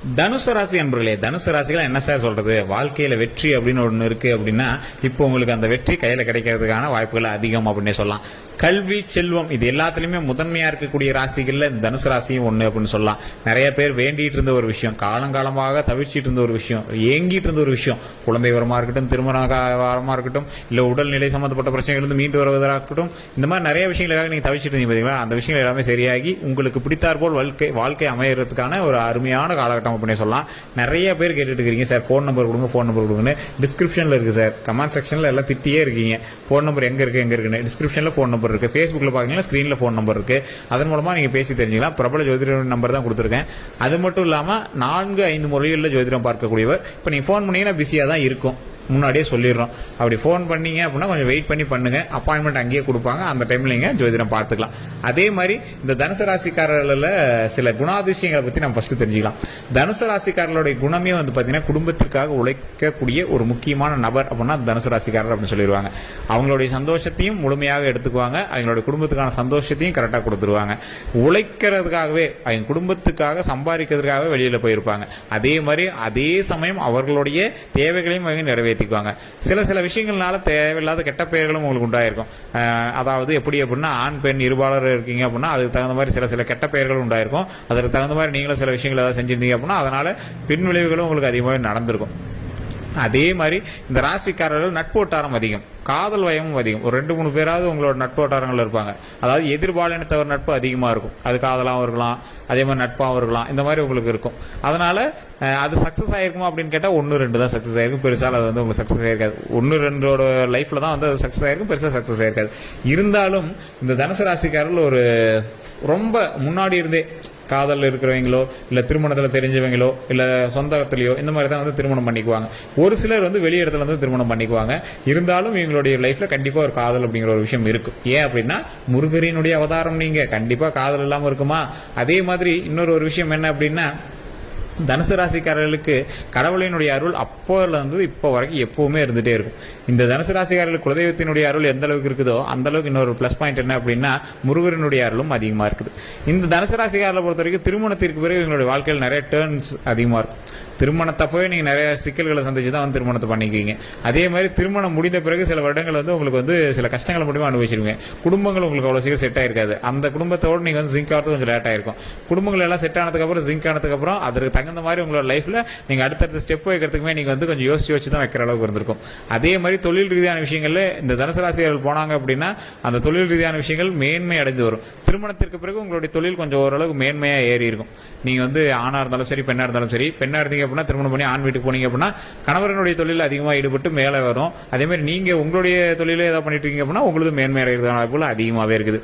தனுசு ராசி அன்பர்களே, தனுசு ராசிகள் என்ன சார் சொல்றது, வாழ்க்கையில வெற்றி அப்படின்னு ஒன்று இருக்கு அப்படின்னா இப்போ உங்களுக்கு அந்த வெற்றி கையில கிடைக்கிறதுக்கான வாய்ப்புகள் அதிகம் அப்படின்னே சொல்லலாம். கல்வி, செல்வம் இது எல்லாத்துலயுமே முதன்மையா இருக்கக்கூடிய ராசிகள்ல இந்த தனுசு ராசியும் ஒண்ணு அப்படின்னு சொல்லலாம். நிறைய பேர் வேண்டிட்டு இருந்த ஒரு விஷயம், காலங்காலமாக தவிர்ச்சிட்டு இருந்த ஒரு விஷயம், ஏங்கிட்டு இருந்த ஒரு விஷயம், குழந்தை வரமா இருக்கட்டும், திருமண வரமா இருக்கட்டும், இல்ல உடல்நிலை சம்பந்தப்பட்ட பிரச்சனைகள் இருந்து மீண்டு வருவதாக இருக்கட்டும், இந்த மாதிரி நிறைய விஷயங்களுக்காக நீங்க தவிச்சிட்டு இருந்தீங்க பாத்தீங்களா, அந்த விஷயங்கள் எல்லாமே சரியாகி உங்களுக்கு பிடித்தாற்போல் வாழ்க்கை அமையறதுக்கான ஒரு அருமையான காலகட்டம் அப்படின்னு சொல்லலாம். நிறைய பேர் கேட்டுட்டு இருக்கீங்க, சார் ஃபோன் நம்பர் கொடுங்க, ஃபோன் நம்பர் கொடுங்கன்னு. டிஸ்கிரிப்ஷன்ல இருக்கு சார், கமெண்ட் செக்ஷன்ல எல்லாம் திட்டியே இருக்கீங்க. ஃபோன் நம்பர் எங்க இருக்குன்னு. டிஸ்கிரிப்ஷன்ல ஃபோன் நம்பர் இருக்கு, ஃபேஸ்புக்ல பாத்தீங்கன்னா ஸ்கிரீன்ல ஃபோன் நம்பர் இருக்கு. அதன் மூலமா நீங்க பேசி தெரிஞ்சுக்கலாம். பிரபல ஜோதிடர் நம்பர் தான் கொடுத்துருக்கேன். அது மட்டும் இல்லாம 4-5 மொழிகளில் ஜோதிடம் பார்க்கக்கூடியவர். இப்ப நீங்க ஃபோன் பண்ணீங்கன்னா பிஸியா தான் இருக்கும், முன்னாடியே சொல்லிடுறோம். அப்படி ஃபோன் பண்ணீங்க அப்படின்னா கொஞ்சம் வெயிட் பண்ணி பண்ணுங்க, அப்பாயின்மெண்ட் அங்கேயே கொடுப்பாங்க, அந்த டைம்ல நீங்க ஜோதிடம் பார்த்துக்கலாம். அதே மாதிரி இந்த தனுசு ராசிக்காரர்களில் சில குணாதிசயங்களை பத்தி நம்ம ஃபர்ஸ்ட் தெரிஞ்சுக்கலாம். தனுசு ராசிக்காரர்களுடைய குணமே வந்து பாத்தீங்கன்னா குடும்பத்திற்காக உழைக்கக்கூடிய ஒரு முக்கியமான நபர் அப்படின்னா தனுசு ராசிக்காரர் அப்படின்னு சொல்லிடுவாங்க. அவங்களுடைய சந்தோஷத்தையும் முழுமையாக எடுத்துக்குவாங்க, அவங்களுடைய குடும்பத்துக்கான சந்தோஷத்தையும் கரெக்டாக கொடுத்துருவாங்க. உழைக்கிறதுக்காகவே அவங்க குடும்பத்துக்காக சம்பாதிக்கிறதுக்காகவே வெளியில போயிருப்பாங்க. அதே மாதிரி அதே சமயம் அவர்களுடைய தேவைகளையும் அவங்க நிறைவேற்றுவாங்க. சில விஷயங்கள்னால தேவையில்லாத கெட்ட பெயர்களும் உங்களுக்கு உண்டாயிருக்கும். அதாவது எப்படி அப்படின்னா, ஆண் பெண் இருபாலர் இருக்கீங்க அப்படின்னா அதுக்கு தகுந்த மாதிரி சில கெட்ட பெயர்கள் உண்டாயிருக்கும். அதற்கு தகுந்த மாதிரி நீங்களும் சில விஷயங்கள் ஏதாவது செஞ்சிருந்தீங்க அப்படின்னா அதனால பின் விளைவுகளும் உங்களுக்கு அதிகமாக நடந்திருக்கும். அதே மாதிரி இந்த ராசிக்காரர்கள் நட்பு வட்டாரம் அதிகம், காதல் வயமும் அதிகம். ஒரு 2-3 பேராவது உங்களோட நட்பு வட்டாரங்கள் இருப்பாங்க. அதாவது எதிர்பாலினத்தவர் நட்பு அதிகமா இருக்கும், அது காதலாகவும் இருக்கலாம், அதே மாதிரி நட்பாகவும் இருக்கலாம், இந்த மாதிரி உங்களுக்கு இருக்கும். அதனால அது சக்சஸ் ஆயிருக்குமா அப்படின்னு கேட்டா 1-2 தான் சக்சஸ் ஆயிருக்கும், பெருசா அது வந்து உங்களுக்கு சக்சஸ் ஆயிருக்காது. 1-2 லைஃப்ல தான் வந்து அது சக்சஸ் ஆயிருக்கும், பெருசா சக்சஸ் ஆயிருக்காது. இருந்தாலும் இந்த தனுசு ராசிக்காரர்கள் ஒரு ரொம்ப முன்னாடி இருந்தே காதல் இருக்கிறவங்களோ இல்ல திருமணத்துல தெரிஞ்சவங்களோ இல்ல சொந்தத்திலயோ இந்த மாதிரி தான் வந்து திருமணம் பண்ணிக்குவாங்க. ஒரு சிலர் வந்து வெளி இடத்துல வந்து திருமணம் பண்ணிக்குவாங்க. இருந்தாலும் இவங்களுடைய லைஃப்ல கண்டிப்பா ஒரு காதல் அப்படிங்கிற ஒரு விஷயம் இருக்கும். ஏன் அப்படின்னா முருகரினுடைய அவதாரம், நீங்க கண்டிப்பா காதல் இல்லாம இருக்குமா? அதே மாதிரி இன்னொரு விஷயம் என்ன அப்படின்னா, தனுசு ராசிக்காரர்களுக்கு கடவுளினுடைய அருள் அப்போல இருந்து இப்போ வரைக்கும் எப்பவுமே இருந்துட்டே இருக்கும். இந்த தனுசு ராசிக்காரர்களுக்கு குலதெய்வத்தினுடைய அருள் எந்த அளவுக்கு இருக்குதோ அந்த அளவுக்கு இன்னொரு பிளஸ் பாயிண்ட் என்ன அப்படின்னா முருகரினுடைய அருளும் அதிகமா இருக்குது. இந்த தனுசு ராசிக்காரர்களை பொறுத்த வரைக்கும் திருமணத்திற்கு பிறகு இவங்களுடைய வாழ்க்கையில் நிறைய டேர்ன்ஸ் அதிகமா இருக்கும். திருமணத்தப்பவே நீங்க நிறைய சிக்கல்களை சந்திச்சு தான் வந்து திருமணத்தை பண்ணிக்குவீங்க. அதே மாதிரி திருமணம் முடிந்த பிறகு சில வருடங்கள் வந்து உங்களுக்கு வந்து சில கஷ்டங்களை மட்டுமே அனுபவிச்சிருவீங்க. குடும்பங்கள் உங்களுக்கு அவ்வளவு சீக்கிரம் செட் ஆயிருக்காது. அந்த குடும்பத்தோடு நீங்க வந்து ஜிங்க் ஆகிறது கொஞ்சம் லேட் ஆயிருக்கும். குடும்பங்கள் எல்லாம் செட் ஆனதுக்கு அப்புறம் ஜிங்க் ஆனதுக்கு அப்புறம் அதற்கு தகுந்த மாதிரி உங்களோட லைஃப்ல நீங்க அடுத்தடுத்த ஸ்டெப் வைக்கிறதுக்குமே நீங்க வந்து கொஞ்சம் யோசிச்சு தான் வைக்கிற அளவுக்கு இருந்திருக்கும். அதே மாதிரி தொழில் ரீதியான விஷயங்கள்ல இந்த தனுசு ராசிகள் போனாங்க அப்படின்னா அந்த தொழில் ரீதியான விஷயங்கள் மேன்மை அடைந்து வரும். திருமணத்திற்கு பிறகு உங்களுடைய தொழில் கொஞ்சம் ஓரளவுக்கு மேன்மையா ஏறி இருக்கும். நீங்க வந்து ஆணா இருந்தாலும் சரி, பெண்ணா இருந்தாலும் சரி, பெண்ணா இருந்தீங்க அப்படின்னா திருமணம் பண்ணி ஆண் வீட்டுக்கு போனீங்க அப்படின்னா கணவரனுடைய தொழில் அதிகமாக ஈடுபட்டு மேலே வரும். அதே மாதிரி நீங்க உங்களுடைய தொழில ஏதாவது பண்ணிட்டு இருக்கீங்க அப்படின்னா உங்களுக்கு மேன்மை அடைகிறதுக்கான வாய்ப்புகள் அதிகமாகவே இருக்குது.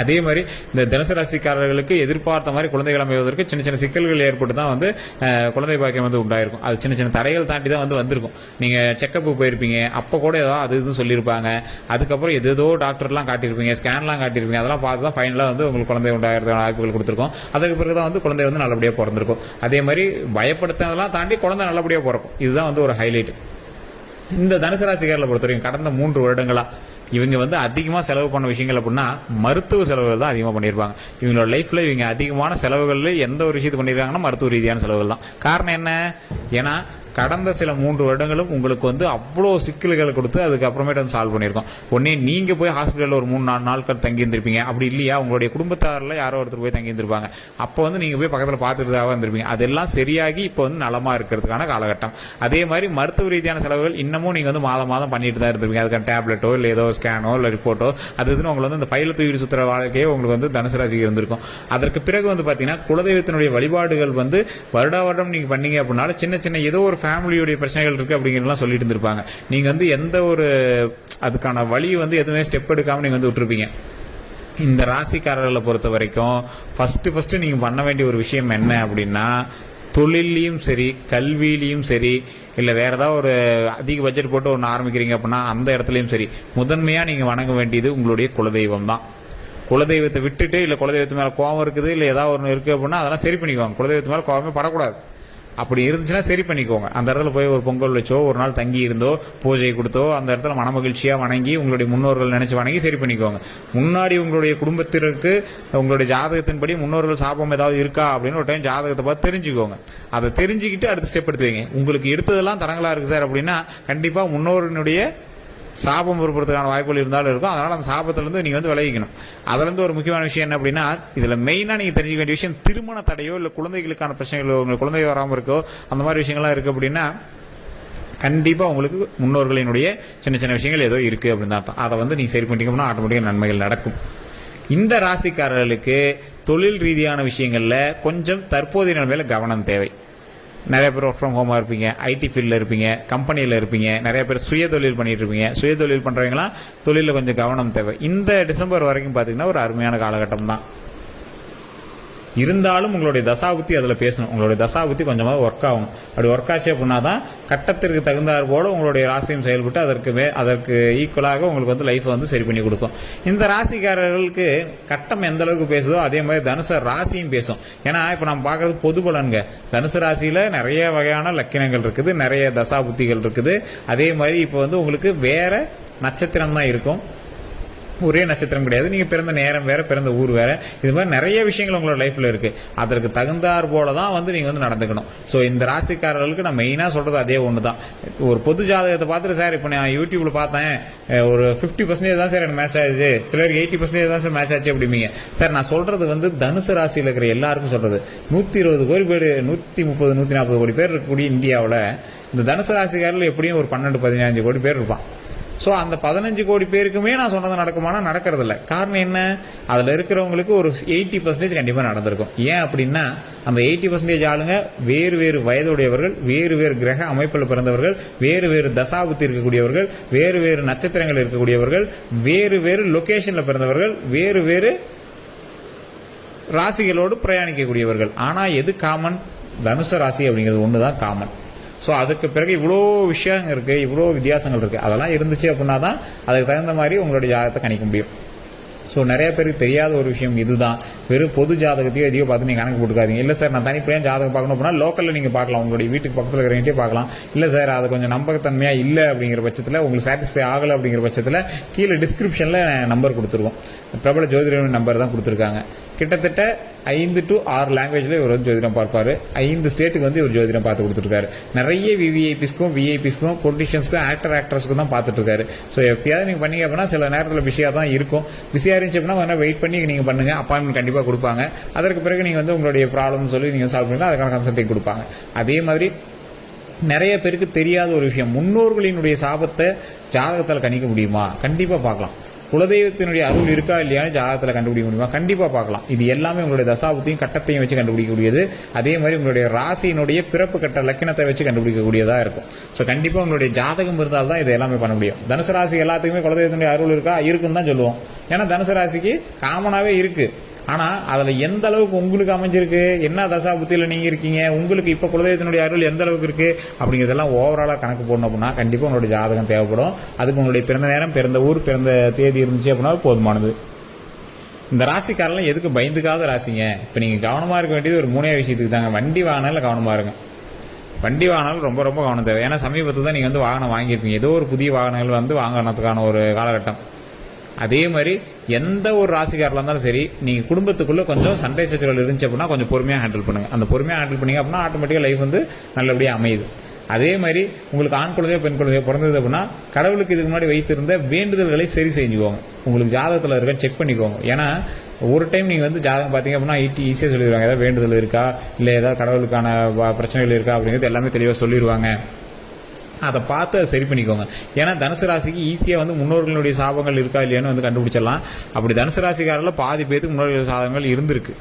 அதே மாதிரி இந்த தனுசு ராசிக்காரர்களுக்கு எதிர்பார்த்த மாதிரி குழந்தைகள் அமைவதற்கு சின்ன சிக்கல்கள் ஏற்பட்டு தான் வந்து குழந்தை பாக்கியம் வந்து உண்டாயிருக்கும். அது சின்ன தடைகள் தாண்டி தான் வந்து வந்திருக்கும். நீங்க செக்கப்பு போயிருப்பீங்க, அப்போ கூட ஏதோ அது இது சொல்லியிருப்பாங்க. அதுக்கப்புறம் ஏதோ டாக்டர்லாம் காட்டியிருப்பீங்க, ஸ்கேன்லாம் காட்டியிருப்பீங்க. அதெல்லாம் பார்த்து தான் ஃபைனலாக வந்து உங்களுக்கு குழந்தை உண்டாகிறதுக்கான வாய்ப்புகள் கொடுத்துருக்கோம். அதற்கு பிறகு தான் வந்து குழந்தை வந்து நல்லபடியாக பிறந்திருக்கும். அதே மாதிரி பயப்படுத்துறதெல்லாம் தாண்டி குழந்தை நல்லபடியாக பிறக்கும். இதுதான் வந்து ஒரு ஹைலைட். இந்த தனுசு ராசிக்காரர்களை பொறுத்த வரைக்கும் கடந்த 3 வருடங்களா இவங்க வந்து அதிகமா செலவு பண்ண விஷயங்கள் அப்படின்னா மருத்துவ செலவுகள் தான் அதிகமா பண்ணியிருப்பாங்க. இவங்களோட லைஃப்ல இவங்க அதிகமான செலவுகள்ல எந்த ஒரு விஷயத்தை பண்ணியிருக்காங்கன்னா மருத்துவ ரீதியான செலவுகள் தான். காரணம் என்ன? ஏன்னா கடந்த சில 3 வருடங்களும் உங்களுக்கு வந்து அவ்வளோ சிக்கல்களை கொடுத்து அதுக்கப்புறமேட்டு வந்து சால்வ் பண்ணியிருக்கோம். உடனே நீங்க போய் ஹாஸ்பிட்டலில் ஒரு 3-4 நாட்கள் தங்கி இருந்திருப்பீங்க. அப்படி இல்லையா உங்களுடைய குடும்பத்தாரில் யாரோ ஒருத்தர் போய் தங்கி இருந்திருப்பாங்க. அப்போ வந்து நீங்க போய் பக்கத்தில் பார்த்துட்டு இருந்திருப்பீங்க. அதெல்லாம் சரியாகி இப்போ வந்து நலமா இருக்கிறதுக்கான காலகட்டம். அதே மாதிரி மருத்துவ ரீதியான செலவுகள் இன்னமும் நீங்க வந்து மாதம் பண்ணிட்டு தான் இருந்திருப்பீங்க. அதுக்கான டேப்லெட்டோ இல்லை ஏதோ ஸ்கேனோ இல்லை ரிப்போர்ட்டோ அது இதுன்னு உங்களுக்கு வந்து அந்த ஃபைல தூக்கி சுற்றுற வாழ்க்கையே உங்களுக்கு வந்து தனுசு ராசிக்கு இருந்திருக்கும். அதற்கு பிறகு வந்து பார்த்தீங்கன்னா குலதெய்வத்தினுடைய வழிபாடுகள் வந்து வருடம் நீங்க பண்ணீங்க அப்படின்னால சின்ன ஏதோ ஒரு ஃபேமிலியுடைய பிரச்சனைகள் இருக்கு அப்படிங்கிறதெல்லாம் சொல்லிட்டு இருந்திருப்பாங்க. நீங்க வந்து எந்த ஒரு அதுக்கான வழி வந்து எதுவுமே ஸ்டெப் எடுக்காம நீங்க வந்து விட்டுருப்பீங்க. இந்த ராசிக்காரர்களை பொறுத்த வரைக்கும் ஃபர்ஸ்ட் நீங்க பண்ண வேண்டிய ஒரு விஷயம் என்ன அப்படின்னா, தொழிலையும் சரி கல்வியிலையும் சரி இல்ல வேற ஏதாவது ஒரு அதிக பட்ஜெட் போட்டு ஒன்று ஆரம்பிக்கிறீங்க அப்படின்னா அந்த இடத்துலயும் சரி முதன்மையா நீங்க வணங்க வேண்டியது உங்களுடைய குலதெய்வம் தான். குலதெய்வத்தை விட்டுட்டு இல்ல குலதெய்வத்து மேல கோபம் இருக்குது இல்ல ஏதாவது ஒன்று இருக்கு அப்படின்னா அதெல்லாம் சரி பண்ணிக்குவாங்க. குலதெய்வத்து மேல கோபமே படக்கூடாது. அப்படி இருந்துச்சுன்னா சரி பண்ணிக்கோங்க. அந்த இடத்துல போய் ஒரு பொங்கல் வச்சோ, ஒரு நாள் தங்கி இருந்தோ, பூஜை கொடுத்தோ, அந்த இடத்துல மனமகிழ்ச்சியாக வணங்கி உங்களுடைய முன்னோர்கள் நினைச்சு வணங்கி சரி பண்ணிக்கோங்க. முன்னாடி உங்களுடைய குடும்பத்திற்கு உங்களுடைய ஜாதகத்தின்படி முன்னோர்கள் சாபம் ஏதாவது இருக்கா அப்படின்னு ஒரு டைம் ஜாதகத்தை பார்த்து தெரிஞ்சுக்கோங்க. அதை தெரிஞ்சுக்கிட்டு அடுத்த ஸ்டெப் எடுத்து வைங்க. உங்களுக்கு எடுத்ததெல்லாம் தரங்களா இருக்கு சார் அப்படின்னா கண்டிப்பா முன்னோரினுடைய சாபம் பொறுப்பதற்கான வாய்ப்புகள் இருந்தாலும் இருக்கும். அதனால அந்த சாபத்திலிருந்து நீங்க விலகிக்கணும். அதுல இருந்து ஒரு முக்கியமான விஷயம் என்ன அப்படின்னா, இதுல மெயினா நீங்க தெரிஞ்சுக்க வேண்டிய விஷயம், திருமண தடையோ இல்ல குழந்தைகளுக்கான பிரச்சனைகளோ, உங்களுக்கு குழந்தை வராமல் இருக்கோ, அந்த மாதிரி விஷயங்கள்லாம் இருக்கு அப்படின்னா கண்டிப்பா உங்களுக்கு முன்னோர்களினுடைய சின்ன சின்ன விஷயங்கள் ஏதோ இருக்கு அப்படின்னு அர்த்தம். அதை நீங்க சரி பண்ணிட்டீங்கன்னா ஆட்டோமேட்டிக்கா நன்மைகள் நடக்கும். இந்த ராசிக்காரர்களுக்கு தொழில் ரீதியான விஷயங்கள்ல கொஞ்சம் தற்போதைய நிலைமையில கவனம் தேவை. நிறைய பேர் ஒர்க் ஃப்ரம் ஹோமாக இருப்பீங்க, ஐடி ஃபீல்டில் இருப்பீங்க, கம்பெனியில் இருப்பீங்க, நிறைய பேர் சுய தொழில் பண்ணிட்டு இருப்பீங்க. சுய தொழில் பண்ணுறவங்களாம் தொழிலில் கொஞ்சம் கவனம் தேவை. இந்த டிசம்பர் வரைக்கும் பார்த்தீங்கன்னா ஒரு அருமையான காலகட்டம் தான். இருந்தாலும் உங்களுடைய தசாபுத்தி அதில் பேசணும். உங்களுடைய தசாபுத்தி கொஞ்சமாக ஒர்க் ஆகும். அப்படி ஒர்க் ஆச்சு அப்படின்னா தான் கட்டத்திற்கு தகுந்தாற் போல உங்களுடைய ராசியும் செயல்பட்டு அதற்கு ஈக்குவலாக உங்களுக்கு லைஃப் சரி பண்ணி கொடுக்கும். இந்த ராசிக்காரர்களுக்கு கட்டம் எந்த அளவுக்கு பேசுதோ அதே மாதிரி தனுசு ராசியும் பேசும். ஏன்னா இப்போ நம்ம பார்க்கறது பொது பலன்க. தனுசு ராசியில நிறைய வகையான லக்கினங்கள் இருக்குது, நிறைய தசாபுத்திகள் இருக்குது. அதே மாதிரி இப்போ உங்களுக்கு வேற நட்சத்திரம் தான் இருக்கும், ஒரே நட்சத்திரம் கிடையாது. நீங்க பிறந்த நேரம் வேற, பிறந்த ஊர் வேற. இது மாதிரி நிறைய விஷயங்கள் உங்களோட லைஃப்ல இருக்கு. அதற்கு தகுந்தாற் போலதான் நீங்க நடந்துக்கணும். சோ இந்த ராசிக்காரர்களுக்கு நான் மெயினா சொல்றது அதே ஒண்ணுதான். ஒரு பொது ஜாதகத்தை பார்த்துட்டு சார் இப்போ நான் யூடியூப்ல பார்த்தேன் ஒரு 50% தான் சார் எனக்கு மேட்ச் ஆச்சு, சிலருக்கு 80% தான் சார் மேட்ச் ஆச்சு அப்படிமீங்க. சார் நான் சொல்றது தனுசு ராசியில் இருக்கிற எல்லாருக்கும் சொல்றது. 120 கோடி பேர், 130 140 கோடி பேர் இருக்கக்கூடிய இந்தியாவில் இந்த தனுசு ராசிக்காரர்கள் எப்படியும் ஒரு 12-15 கோடி பேர் இருப்பான். ஸோ அந்த 15 கோடி பேருக்குமே நான் சொன்னது நடக்குமானா நடக்கிறது இல்லை. காரணம் என்ன? அதில் இருக்கிறவங்களுக்கு ஒரு 80% கண்டிப்பாக நடந்திருக்கும். ஏன் அப்படின்னா அந்த 80% ஆளுங்க வேறு வேறு வயதுடையவர்கள், வேறு வேறு கிரக அமைப்பில் பிறந்தவர்கள், வேறு வேறு தசாபுத்தி இருக்கக்கூடியவர்கள், வேறு வேறு நட்சத்திரங்கள் இருக்கக்கூடியவர்கள், வேறு வேறு லொகேஷன்ல பிறந்தவர்கள், வேறு வேறு ராசிகளோடு பிரயாணிக்கக்கூடியவர்கள். ஆனால் எது காமன்? தனுசு ராசி அப்படிங்கிறது ஒன்று தான் காமன். ஸோ அதுக்கு பிறகு இவ்வளோ விஷயங்கள் இருக்குது, இவ்வளோ வித்தியாசங்கள் இருக்குது. அதெல்லாம் இருந்துச்சு அப்படின்னா தான் அதுக்கு தகுந்த மாதிரி உங்களுடைய ஜாதகத்தை கணிக்க முடியும். ஸோ நிறைய பேருக்கு தெரியாத ஒரு விஷயம் இதுதான். வெறும் பொது ஜாதகத்தையோ எதையோ பார்த்து நீங்கள் கணக்கு போட்டுக்காதீங்க. இல்லை சார் நான் தனிப்படையாக ஜாதகம் பார்க்கணும் அப்படின்னா லோக்கலில் நீங்கள் பார்க்கலாம், உங்களுடைய வீட்டுக்கு பக்கத்தில் இருக்கிறவங்ககிட்டே பார்க்கலாம். இல்லை சார் அது கொஞ்சம் நம்பகத்தன்மையாக இல்லை அப்படிங்கிற பட்சத்தில், உங்களுக்கு சாட்டிஸ்ஃபை ஆகலை அப்படிங்கிற பட்சத்தில் கீழே டிஸ்கிரிப்ஷனில் நம்பர் கொடுத்துருவோம். பிரபல ஜோதிடர் நம்பர் தான் கொடுத்துருக்காங்க. கிட்டத்தட்ட 5 to 6 லாங்குவேஜ்ல இவர் ஜோதிடம் பார்ப்பாரு. 5 ஸ்டேட்டுக்கு இவர் ஜோதிடம் பார்த்து கொடுத்துருக்காரு. நிறைய விஐபிஸ்க்கும் பொலிட்டிஷியன்ஸ்க்கும் ஆக்டர்ஸ்க்கும் தான் பார்த்துட்டு இருக்காரு. ஸோ எப்பயாவது நீங்க பண்ணீங்க அப்படின்னா சில நேரத்தில் பிஸியா தான் இருக்கும். பிஸியா இருந்துச்சு அப்படின்னா வெயிட் பண்ணி நீங்க பண்ணுங்க, அப்பாயின்மெண்ட் கண்டிப்பா கொடுப்பாங்க. அதற்கு பிறகு நீங்க உங்களுடைய ப்ராப்ளம் சொல்லி நீங்க சால்வ் பண்ணி அதுக்கான கன்சல்டிங் கொடுப்பாங்க. அதே மாதிரி நிறைய பேருக்கு தெரியாத ஒரு விஷயம், முன்னோர்களினுடைய சாபத்தை ஜாதகத்தால் கணிக்க முடியுமா? கண்டிப்பா பார்க்கலாம். குலதெய்வத்தினுடைய அருள் இருக்கா இல்லையான்னு ஜாதகத்தில் கண்டுபிடிக்க முடியுமா? கண்டிப்பா பார்க்கலாம். இது எல்லாமே உங்களுடைய தசாபுத்தியும் கட்டத்தையும் வச்சு கண்டுபிடிக்கக்கூடியது. அதே மாதிரி உங்களுடைய ராசியினுடைய பிறப்பு கட்ட லக்கினத்தை வச்சு கண்டுபிடிக்கக்கூடியதா இருக்கும். ஸோ கண்டிப்பா உங்களுடைய ஜாதகம் இருந்தால் தான் இது எல்லாமே பண்ண முடியும். தனுசு ராசி எல்லாத்துக்குமே குலதெய்வத்தினுடைய அருள் இருக்கா? இருக்குன்னு தான் சொல்லுவோம். ஏன்னா தனுசு ராசிக்கு காமனாவே இருக்கு. ஆனா அதுல எந்த அளவுக்கு உங்களுக்கு அமைஞ்சிருக்கு, என்ன தசாபுத்தியில நீங்க இருக்கீங்க, உங்களுக்கு இப்ப குலதெய்வத்தினுடைய அருள் எந்த அளவுக்கு இருக்கு அப்படிங்கறதெல்லாம் ஓவராலா கணக்கு போடணும் அப்படின்னா கண்டிப்பா உங்களுடைய ஜாதகம் தேவைப்படும். அதுக்கு உங்களுடைய பிறந்த நேரம், பிறந்த ஊர், பிறந்த தேதி இருந்துச்சு அப்படின்னா போதுமானது. இந்த ராசிக்காரெல்லாம் எதுக்கு பயந்துக்காத ராசிங்க? இப்ப நீங்க கவனமா இருக்க வேண்டியது ஒரு 3 விஷயத்துக்கு தாங்க. வண்டி வாகனால கவனமா இருங்க. வண்டி வாகனம் ரொம்ப ரொம்ப கவனம் தேவை. ஏன்னா சமீபத்தில் தான் நீங்க வாகனம் வாங்கியிருப்பீங்க. ஏதோ ஒரு புதிய வாகனங்கள் வாங்கறதுக்கான ஒரு காலகட்டம். அதே மாதிரி எந்த ஒரு ராசிக்காரர்களா இருந்தாலும் சரி, நீங்க குடும்பத்துக்குள்ள கொஞ்சம் சண்டை சச்சரவுகள் இருந்துச்சு அப்படின்னா கொஞ்சம் பொறுமையா ஹேண்டில் பண்ணுங்க. அந்த பொறுமையா ஹேண்டில் பண்ணீங்க அப்படின்னா ஆட்டோமேட்டிக்கா லைஃப் நல்லபடியா அமையுது. அதே மாதிரி உங்களுக்கு ஆண் குழந்தையோ பெண் குழந்தையோ பிறந்தது அப்படின்னா கடவுளுக்கு இதுக்கு முன்னாடி வைத்திருந்த வேண்டுதல்களை சரி செஞ்சுக்கோங்க. உங்களுக்கு ஜாதகத்தில் இருக்க செக் பண்ணிக்கோங்க. ஏன்னா ஒரு டைம் நீங்க ஜாதகம் பாத்தீங்க அப்படின்னா ஈஸியா சொல்லிடுவாங்க. ஏதாவது வேண்டுதல் இருக்கா, இல்லை ஏதாவது கடவுளுக்கான பிரச்சனைகள் இருக்கா அப்படிங்கிறது எல்லாமே தெளிவாக சொல்லிடுவாங்க. அதை பார்த்து அதை சரி பண்ணிக்கோங்க. ஏன்னா தனுசு ராசிக்கு ஈஸியா முன்னோர்களுடைய சாபங்கள் இருக்கா இல்லையான்னு கண்டுபிடிச்சிடலாம். அப்படி தனுசு ராசிக்காரில் பாதி பேருக்கு முன்னோர்களுடைய சாபங்கள் இருந்திருக்கு.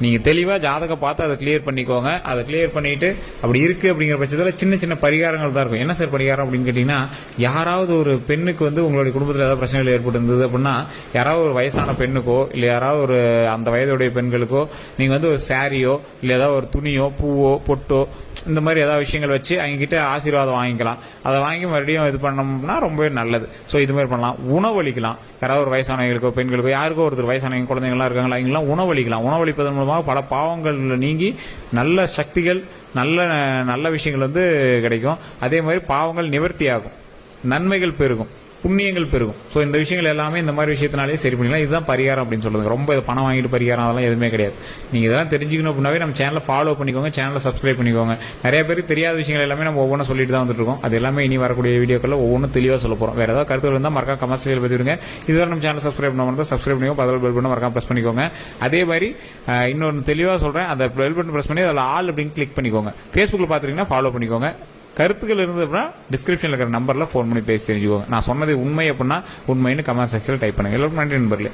நீங்க தெளிவா ஜாதகம் பார்த்து அதை கிளியர் பண்ணிக்கோங்க. அதை கிளியர் பண்ணிட்டு அப்படி இருக்கு அப்படிங்கிற பட்சத்தில் சின்ன சின்ன பரிகாரங்கள் தான் இருக்கும். என்ன சார் பரிகாரம் அப்படின்னு கேட்டீங்கன்னா, யாராவது ஒரு பெண்ணுக்கு உங்களுடைய குடும்பத்தில் ஏதாவது பிரச்சனைகள் ஏற்பட்டு இருந்தது அப்படின்னா, யாராவது ஒரு வயசான பெண்ணுக்கோ இல்லை யாராவது ஒரு அந்த வயதுடைய பெண்களுக்கோ நீங்க ஒரு சாரியோ இல்லை ஏதாவது ஒரு துணியோ பூவோ பொட்டோ இந்த மாதிரி ஏதாவது விஷயங்கள் வச்சு அவங்க கிட்ட ஆசீர்வாதம் வாங்கிக்கலாம். அதை வாங்கி மறுபடியும் இது பண்ணோம்னா ரொம்பவே நல்லது. ஸோ இது மாதிரி பண்ணலாம். உணவளிக்கலாம். யாராவது ஒரு வயசானவங்களுக்கோ பெண்களுக்கோ யாருக்கோ ஒருத்தர் வயசானவங்க குழந்தைங்களாம் இருக்காங்களா, அவங்களாம் உணவளிக்கலாம். உணவளிப்பதன் மூலமாக பல பாவங்கள் நீங்கி நல்ல சக்திகள் நல்ல நல்ல விஷயங்கள் வந்து கிடைக்கும். அதே மாதிரி பாவங்கள் நிவர்த்தி ஆகும், நன்மைகள் பெருகும், புண்ணியங்கள் பெருகும். ஸோ இந்த விஷயங்கள் எல்லாமே இந்த மாதிரி விஷயத்தினாலே சரி பண்ணிக்கலாம். இதுதான் பரிகாரம் அப்படின்னு சொல்லுது. ரொம்ப இது பணம் வாங்கிட்டு பரிகாரம் அதெல்லாம் எதுவுமே கிடையாது. நீங்கள் இதெல்லாம் தெரிஞ்சுக்கணும் அப்படின்னாவே நம்ம சேனலை ஃபாலோ பண்ணிக்கோங்க, சேனலை சப்ஸ்கிரைப் பண்ணிக்கோங்க. நிறைய பேருக்கு தெரியாத விஷயங்கள் எல்லாமே நம்ம ஒவ்வொன்றும் சொல்லிட்டு தான் வந்துட்டு இருக்கோம். அது எல்லாமே இனி வரக்கூடிய வீடியோக்களில் ஒவ்வொன்றும் தெளிவாக சொல்ல போகிறோம். வேறு ஏதாவது கருத்துகள் இருந்தால் மறக்காம கமெண்ட்ஸில் பதிவிடுங்க. இதுவரை நம்ம சேனல் சப்ஸ்கிரைப் பண்ண சப்ஸ்கிரைப் பண்ணிக்கோங்க, பதில் பெல் பண்ண மறக்காம ப்ரெஸ் பண்ணிக்கோங்க. அதே மாதிரி இன்னொரு தெளிவாக சொல்கிறேன், அந்த பெல் பட்டன் ப்ரெஸ் பண்ணி அதில் ஆல் அப்படின்னு கிளிக் பண்ணிக்கோங்க. ஃபேஸ்புக்கில் பார்த்துட்டீங்கன்னா ஃபாலோ பண்ணிக்கோங்க. கருத்துக்கள் இருந்தது அப்படின்னா டிஸ்கிரிப்ஷனில் இருக்கிற நம்பரில் ஃபோன் பண்ணி பேசி தெரிஞ்சுக்கோங்க. நான் சொன்னது உண்மை அப்படின்னா உண்மைன்னு கமெண்ட் செக்ஷனில் டைப் பண்ணுங்க. எல்லாருக்கும் நன்றி நண்பர்களே.